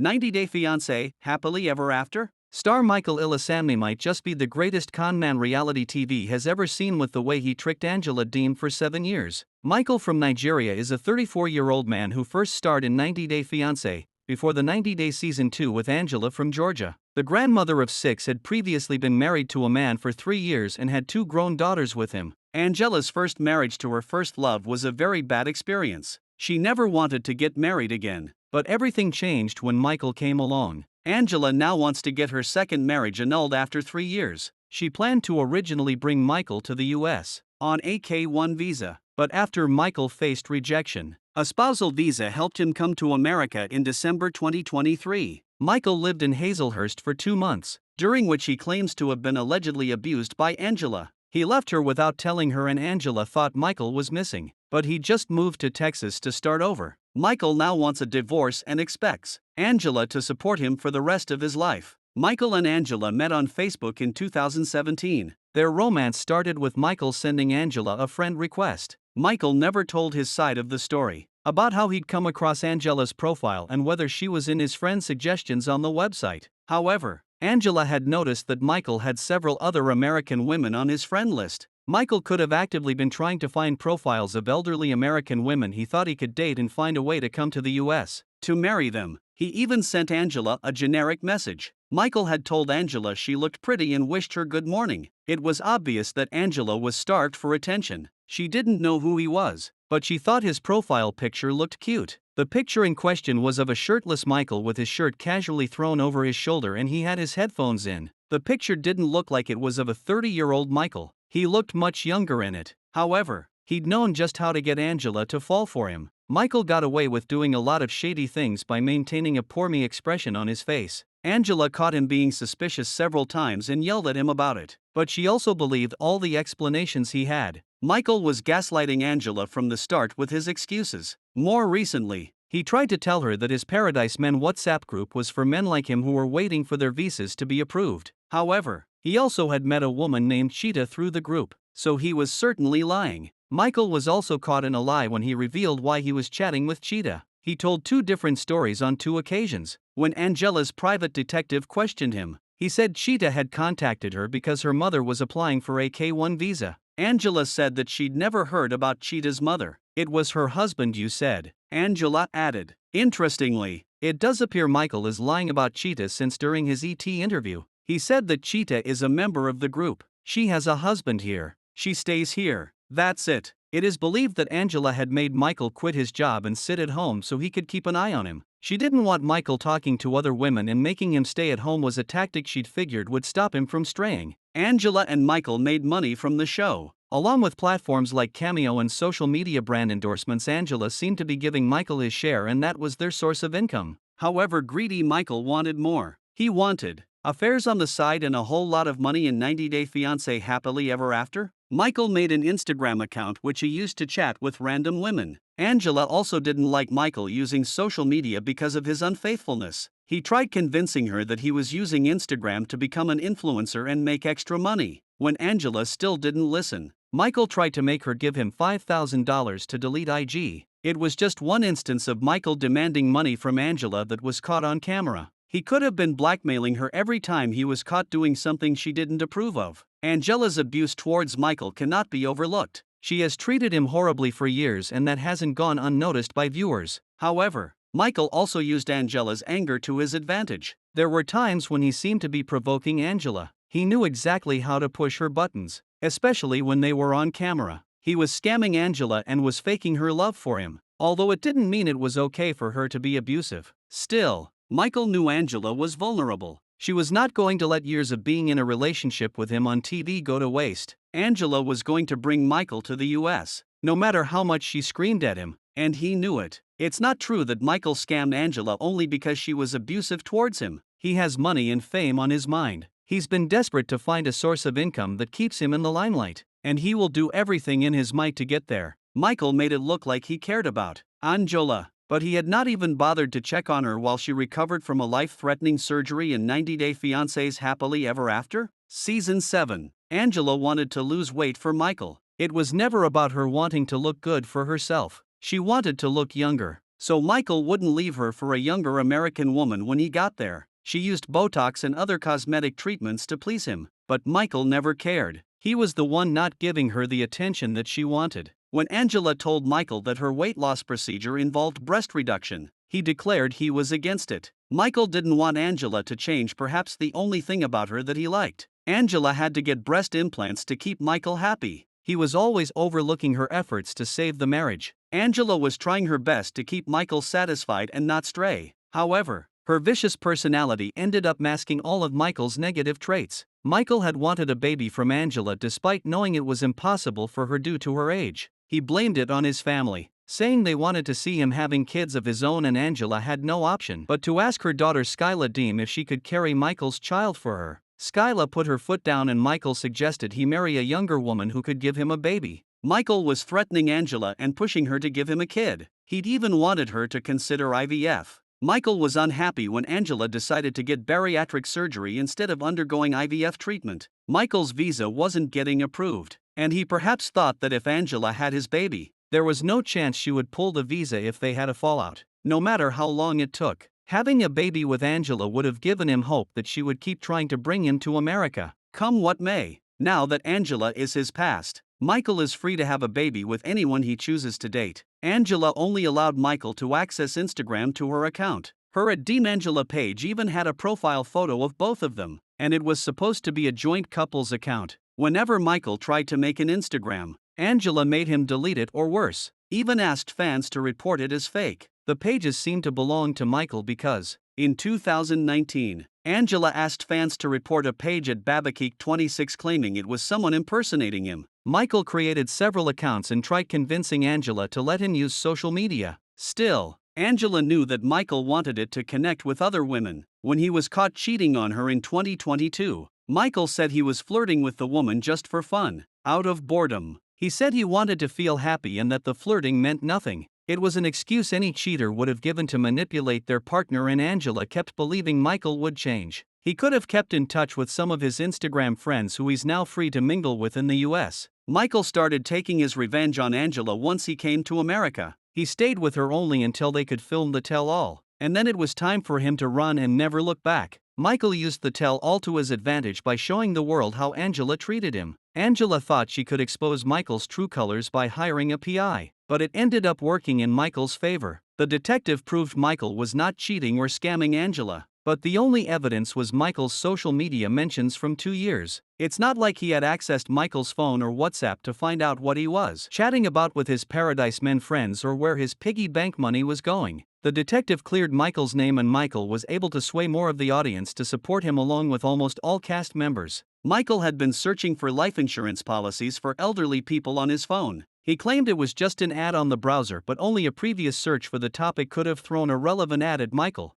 90 Day Fiancé, Happily Ever After? Star Michael Ilesanmi might just be the greatest conman reality TV has ever seen with the way he tricked Angela Deem for 7 years. Michael from Nigeria is a 34-year-old man who first starred in 90 Day Fiancé, before the 90 Day Season 2 with Angela from Georgia. The grandmother of 6 had previously been married to a man for 3 years and had 2 grown daughters with him. Angela's first marriage to her first love was a very bad experience. She never wanted to get married again. But everything changed when Michael came along. Angela now wants to get her second marriage annulled after 3 years. She planned to originally bring Michael to the US on a K-1 visa, but after Michael faced rejection, a spousal visa helped him come to America in December 2023. Michael lived in Hazelhurst for 2 months, during which he claims to have been allegedly abused by Angela. He left her without telling her, and Angela thought Michael was missing, but he just moved to Texas to start over. Michael now wants a divorce and expects Angela to support him for the rest of his life. Michael and Angela met on Facebook in 2017. Their romance started with Michael sending Angela a friend request. Michael never told his side of the story about how he'd come across Angela's profile and whether she was in his friend's suggestions on the website. However, Angela had noticed that Michael had several other American women on his friend list. Michael could have actively been trying to find profiles of elderly American women he thought he could date and find a way to come to the US to marry them. He even sent Angela a generic message. Michael had told Angela she looked pretty and wished her good morning. It was obvious that Angela was starved for attention. She didn't know who he was, but she thought his profile picture looked cute. The picture in question was of a shirtless Michael with his shirt casually thrown over his shoulder, and he had his headphones in. The picture didn't look like it was of a 30-year-old Michael. He looked much younger in it. However, he'd known just how to get Angela to fall for him. Michael got away with doing a lot of shady things by maintaining a poor me expression on his face. Angela caught him being suspicious several times and yelled at him about it, but she also believed all the explanations he had. Michael was gaslighting Angela from the start with his excuses. More recently, he tried to tell her that his Paradise Men WhatsApp group was for men like him who were waiting for their visas to be approved. However, he also had met a woman named Cheetah through the group, so he was certainly lying. Michael was also caught in a lie when he revealed why he was chatting with Cheetah. He told 2 different stories on 2 occasions. When Angela's private detective questioned him, he said Cheetah had contacted her because her mother was applying for a K-1 visa. Angela said that she'd never heard about Cheetah's mother. "It was her husband, you said," Angela added. Interestingly, it does appear Michael is lying about Cheetah, since during his ET interview, he said that Cheetah is a member of the group. "She has a husband here. She stays here. That's it." It is believed that Angela had made Michael quit his job and sit at home so he could keep an eye on him. She didn't want Michael talking to other women, and making him stay at home was a tactic she'd figured would stop him from straying. Angela and Michael made money from the show. Along with platforms like Cameo and social media brand endorsements, Angela seemed to be giving Michael his share, and that was their source of income. However, greedy Michael wanted more. He wanted affairs on the side and a whole lot of money. In 90 Day Fiancé Happily Ever After, Michael made an Instagram account which he used to chat with random women. Angela also didn't like Michael using social media because of his unfaithfulness. He tried convincing her that he was using Instagram to become an influencer and make extra money. When Angela still didn't listen, Michael tried to make her give him $5,000 to delete IG. It was just one instance of Michael demanding money from Angela that was caught on camera. He could have been blackmailing her every time he was caught doing something she didn't approve of. Angela's abuse towards Michael cannot be overlooked. She has treated him horribly for years, and that hasn't gone unnoticed by viewers. However, Michael also used Angela's anger to his advantage. There were times when he seemed to be provoking Angela. He knew exactly how to push her buttons, especially when they were on camera. He was scamming Angela and was faking her love for him, although it didn't mean it was okay for her to be abusive. Still, Michael knew Angela was vulnerable. She was not going to let years of being in a relationship with him on TV go to waste. Angela was going to bring Michael to the US, no matter how much she screamed at him, and he knew it. It's not true that Michael scammed Angela only because she was abusive towards him. He has money and fame on his mind. He's been desperate to find a source of income that keeps him in the limelight, and he will do everything in his might to get there. Michael made it look like he cared about Angela, but he had not even bothered to check on her while she recovered from a life-threatening surgery in 90 Day Fiancé's Happily Ever After. Season 7. Angela wanted to lose weight for Michael. It was never about her wanting to look good for herself. She wanted to look younger. so Michael wouldn't leave her for a younger American woman when he got there. She used Botox and other cosmetic treatments to please him, but Michael never cared. He was the one not giving her the attention that she wanted. When Angela told Michael that her weight loss procedure involved breast reduction, he declared he was against it. Michael didn't want Angela to change perhaps the only thing about her that he liked. Angela had to get breast implants to keep Michael happy. He was always overlooking her efforts to save the marriage. Angela was trying her best to keep Michael satisfied and not stray. However, her vicious personality ended up masking all of Michael's negative traits. Michael had wanted a baby from Angela despite knowing it was impossible for her due to her age. He blamed it on his family, saying they wanted to see him having kids of his own, and Angela had no option but to ask her daughter Skyla Deem if she could carry Michael's child for her. Skyla put her foot down and Michael suggested he marry a younger woman who could give him a baby. Michael was threatening Angela and pushing her to give him a kid. He'd even wanted her to consider IVF. Michael was unhappy when Angela decided to get bariatric surgery instead of undergoing IVF treatment. Michael's visa wasn't getting approved, and he perhaps thought that if Angela had his baby, there was no chance she would pull the visa if they had a fallout, no matter how long it took. Having a baby with Angela would have given him hope that she would keep trying to bring him to America, come what may. Now that Angela is his past, Michael is free to have a baby with anyone he chooses to date. Angela only allowed Michael to access Instagram to her account. Her @Angela page even had a profile photo of both of them, and it was supposed to be a joint couple's account. Whenever Michael tried to make an Instagram, Angela made him delete it or worse, even asked fans to report it as fake. The pages seemed to belong to Michael because, in 2019, Angela asked fans to report a page @Babakeek26 claiming it was someone impersonating him. Michael created several accounts and tried convincing Angela to let him use social media. Still, Angela knew that Michael wanted it to connect with other women. When he was caught cheating on her in 2022, Michael said he was flirting with the woman just for fun, out of boredom. He said he wanted to feel happy and that the flirting meant nothing. It was an excuse any cheater would have given to manipulate their partner, and Angela kept believing Michael would change. He could have kept in touch with some of his Instagram friends who he's now free to mingle with in the US. Michael started taking his revenge on Angela once he came to America. He stayed with her only until they could film the tell-all, and then it was time for him to run and never look back. Michael used the tell-all to his advantage by showing the world how Angela treated him. Angela thought she could expose Michael's true colors by hiring a PI, but it ended up working in Michael's favor. The detective proved Michael was not cheating or scamming Angela, but the only evidence was Michael's social media mentions from 2 years. It's not like he had accessed Michael's phone or WhatsApp to find out what he was chatting about with his Paradise Men friends or where his piggy bank money was going. The detective cleared Michael's name and Michael was able to sway more of the audience to support him along with almost all cast members. Michael had been searching for life insurance policies for elderly people on his phone. He claimed it was just an ad on the browser, but only a previous search for the topic could have thrown a relevant ad at Michael.